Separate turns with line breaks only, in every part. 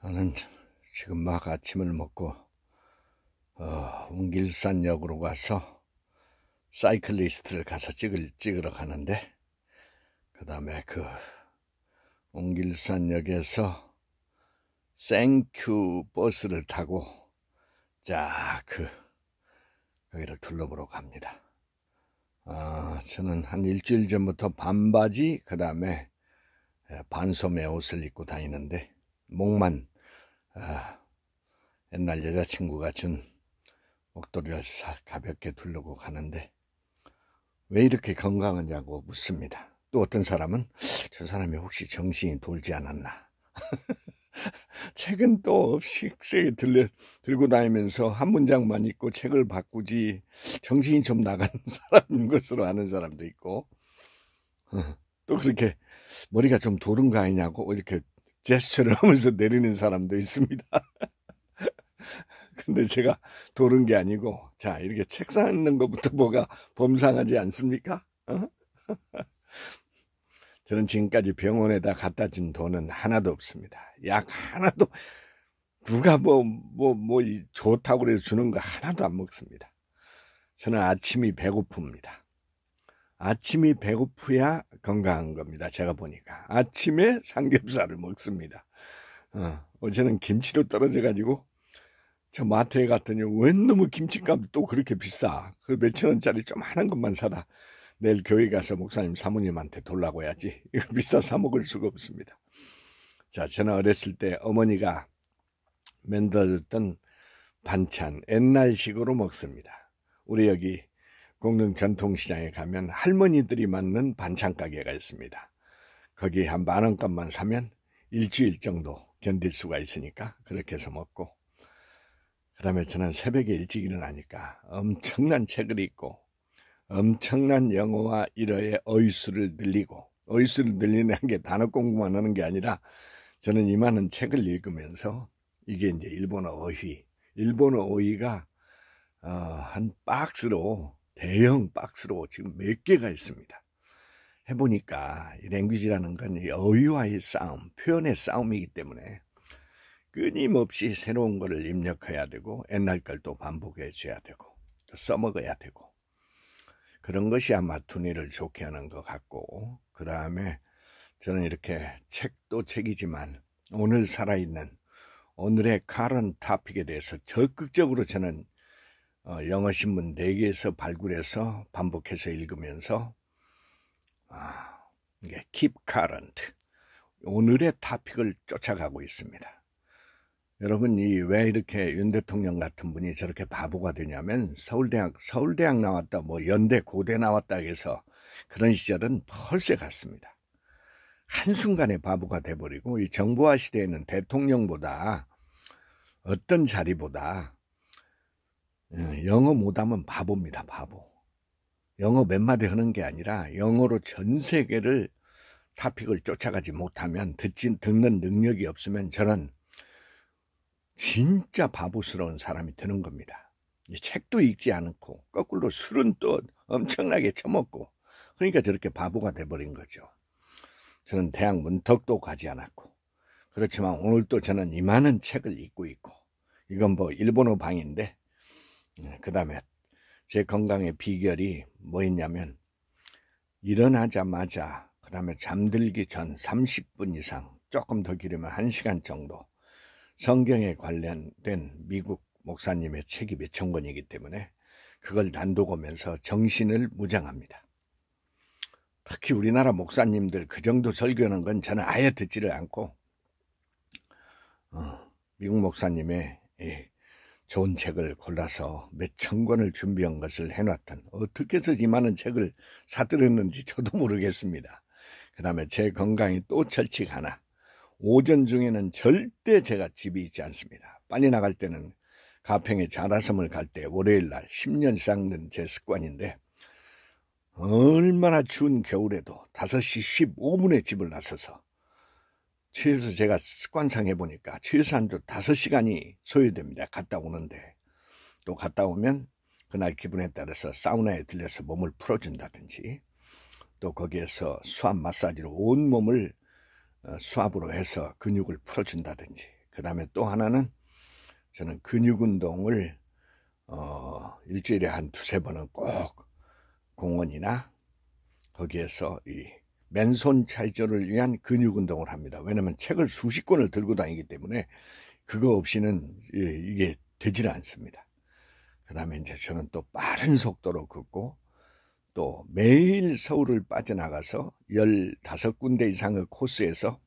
나는 지금 막 아침을 먹고 웅길산역으로 가서 사이클리스트를 가서 찍으러 가는데, 그 다음에 그 웅길산역에서 생큐 버스를 타고 쫙 거기를 둘러보러 갑니다. 저는 한 일주일 전부터 반바지, 그 다음에 반소매 옷을 입고 다니는데, 목만 옛날 여자친구가 준 목도리를 가볍게 두르고 가는데, 왜 이렇게 건강하냐고 묻습니다. 또 어떤 사람은 저 사람이 혹시 정신이 돌지 않았나, 책은 또 없이 세게 들고 다니면서 한 문장만 읽고 책을 바꾸지 정신이 좀 나간 사람인 것으로 아는 사람도 있고, 또 그렇게 머리가 좀 도른 거 아니냐고 이렇게 제스처를 하면서 내리는 사람도 있습니다. 근데 제가 도른 게 아니고, 자, 이렇게 책 사는 것부터 뭐가 범상하지 않습니까? 저는 지금까지 병원에다 갖다 준 돈은 하나도 없습니다. 약 하나도, 누가 좋다고 그래서 주는 거 하나도 안 먹습니다. 저는 아침이 배고픕니다. 아침이 배고프야 건강한 겁니다. 제가 보니까 아침에 삼겹살을 먹습니다. 어제는 김치도 떨어져가지고 저 마트에 갔더니 웬 놈의 김치값 또 그렇게 비싸. 그 몇천 원짜리 좀 하는 것만 사다 내일 교회 가서 목사님 사모님한테 돌라고 해야지. 이거 비싸 사 먹을 수가 없습니다. 자, 저는 어렸을 때 어머니가 만들었던 반찬 옛날식으로 먹습니다. 우리 여기 공릉 전통시장에 가면 할머니들이 만든 반찬 가게가 있습니다. 거기 한 10,000원값만 사면 일주일 정도 견딜 수가 있으니까 그렇게 해서 먹고, 그 다음에 저는 새벽에 일찍 일어나니까 엄청난 책을 읽고 엄청난 영어와 일어의 어휘수를 늘리고, 어휘수를 늘리는 게 단어 공부만 하는 게 아니라 저는 이만한 책을 읽으면서, 이게 이제 일본어 어휘가 한 박스로, 대형 박스로 지금 몇 개가 있습니다. 해보니까 이 랭귀지라는 건 어휘와의 싸움, 표현의 싸움이기 때문에 끊임없이 새로운 거를 입력해야 되고, 옛날 걸 또 반복해 줘야 되고, 또 써먹어야 되고, 그런 것이 아마 두뇌를 좋게 하는 것 같고, 그 다음에 저는 이렇게 책도 책이지만 오늘 살아있는 오늘의 카런 토픽에 대해서 적극적으로 저는 영어 신문 4개에서 발굴해서 반복해서 읽으면서 이게 keep current, 오늘의 토픽을 쫓아가고 있습니다. 여러분, 왜 이렇게 윤 대통령 같은 분이 저렇게 바보가 되냐면, 서울대학 나왔다, 연대, 고대 나왔다 해서 그런 시절은 펄새 갔습니다. 한순간에 바보가 돼버리고, 이 정보화 시대에는 대통령보다, 어떤 자리보다 영어 못하면 바보입니다. 바보. 영어 몇 마디 하는 게 아니라 영어로 전 세계를 토픽을 쫓아가지 못하면, 듣는 능력이 없으면 저는 진짜 바보스러운 사람이 되는 겁니다. 책도 읽지 않고 거꾸로 술은 또 엄청나게 처먹고, 그러니까 저렇게 바보가 돼버린 거죠. 저는 대학 문턱도 가지 않았고, 그렇지만 오늘 또 저는 이만한 책을 읽고 있고, 이건 일본어 방인데, 그 다음에 제 건강의 비결이 뭐였냐면, 일어나자마자 그 다음에 잠들기 전 30분 이상, 조금 더 길으면 1시간 정도 성경에 관련된 미국 목사님의 책이 몇천 권이기 때문에 그걸 난독하면서 정신을 무장합니다. 특히 우리나라 목사님들 그 정도 설교하는 건 저는 아예 듣지를 않고, 미국 목사님의 좋은 책을 골라서 몇천 권을 준비한 것을 해놨던, 어떻게 해서 이만한 책을 사들였는지 저도 모르겠습니다. 그 다음에 제 건강이 또 철칙 하나, 오전 중에는 절대 제가 집에 있지 않습니다. 빨리 나갈 때는 가평에 자라섬을 갈 때 월요일날 10년 이상 된 제 습관인데, 얼마나 추운 겨울에도 5시 15분에 집을 나서서, 최소 제가 습관상 해보니까 최소한도 5시간이 소요됩니다. 갔다 오는데, 또 갔다 오면 그날 기분에 따라서 사우나에 들려서 몸을 풀어준다든지, 또 거기에서 수압 마사지로 온몸을 수압으로 해서 근육을 풀어준다든지, 그 다음에 또 하나는 저는 근육 운동을 일주일에 한 두세 번은 꼭 공원이나 거기에서 이 맨손 차이저를 위한 근육 운동을 합니다. 왜냐하면 책을 수십 권을 들고 다니기 때문에 그거 없이는 이게 되질 않습니다. 그 다음에 이제 저는 또 빠른 속도로 걷고 또 매일 서울을 빠져나가서 15군데 이상의 코스에서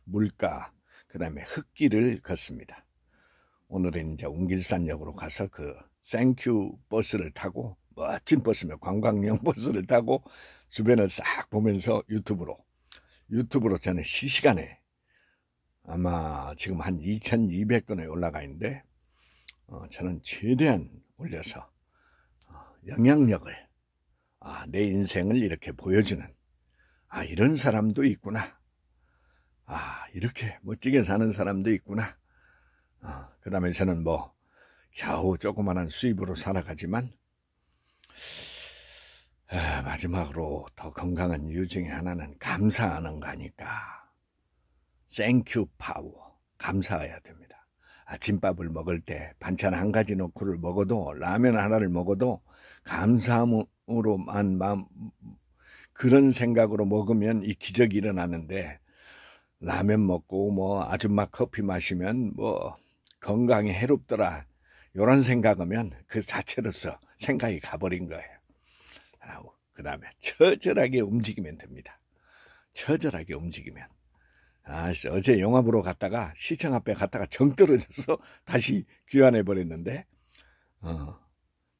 물가, 그 다음에 흙길을 걷습니다. 오늘은 이제 웅길산역으로 가서 그 땡큐 버스를 타고, 멋진 버스며 관광용 버스를 타고 주변을 싹 보면서 유튜브로 저는 실시간에 아마 지금 한 2200건에 올라가 있는데 저는 최대한 올려서 영향력을 내 인생을 이렇게 보여주는 이런 사람도 있구나, 이렇게 멋지게 사는 사람도 있구나. 그 다음에 저는 뭐 겨우 조그마한 수입으로 살아가지만 마지막으로 더 건강한 이유 중에 하나는 감사하는 거니까 땡큐 파워, 감사해야 됩니다. 아침밥을 먹을 때 반찬 한 가지 넣고를 먹어도, 라면 하나를 먹어도 감사함으로만 그런 생각으로 먹으면 이 기적이 일어나는데, 라면 먹고 뭐 아줌마 커피 마시면 뭐 건강에 해롭더라 이런 생각하면 그 자체로서 생각이 가버린 거예요. 그 다음에 처절하게 움직이면 됩니다. 처절하게 움직이면. 어제 영화 보러 갔다가 시청 앞에 갔다가 정 떨어져서 다시 귀환해 버렸는데,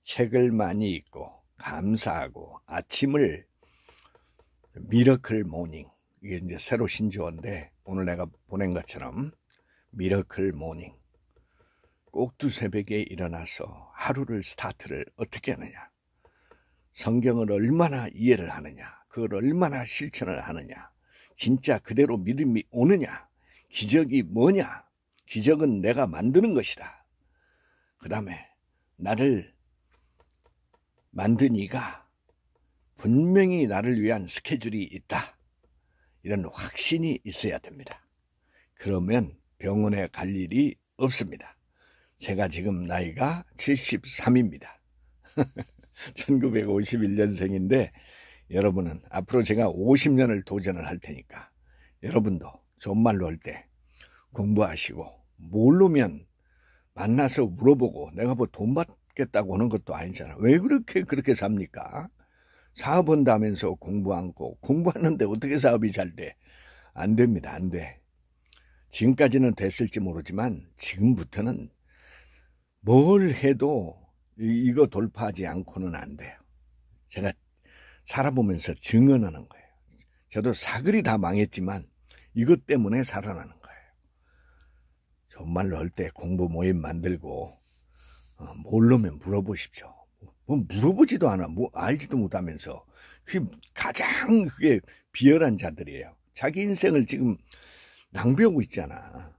책을 많이 읽고 감사하고 아침을 미러클 모닝, 이게 이제 새로 신조어인데 오늘 내가 보낸 것처럼 미러클 모닝, 꼭두 새벽에 일어나서 하루를 스타트를 어떻게 하느냐, 성경을 얼마나 이해를 하느냐, 그걸 얼마나 실천을 하느냐, 진짜 그대로 믿음이 오느냐, 기적이 뭐냐, 기적은 내가 만드는 것이다. 그 다음에 나를 만든 이가 분명히 나를 위한 스케줄이 있다, 이런 확신이 있어야 됩니다. 그러면 병원에 갈 일이 없습니다. 제가 지금 나이가 73입니다. 1951년생인데 여러분은 앞으로 제가 50년을 도전을 할 테니까 여러분도 좋은 말로 할 때 공부하시고, 모르면 만나서 물어보고, 내가 뭐 돈 받겠다고 하는 것도 아니잖아. 왜 그렇게 삽니까? 사업한다면서 공부 않고, 공부하는데 어떻게 사업이 잘 돼? 안 됩니다. 안 돼. 지금까지는 됐을지 모르지만 지금부터는 뭘 해도 이거 돌파하지 않고는 안 돼요. 제가 살아보면서 증언하는 거예요. 저도 사글이 다 망했지만 이것 때문에 살아나는 거예요. 정말로 할 때 공부 모임 만들고 모르면 물어보십시오. 뭐 물어보지도 않아. 뭐 알지도 못하면서. 그게 비열한 자들이에요. 자기 인생을 지금 낭비하고 있잖아.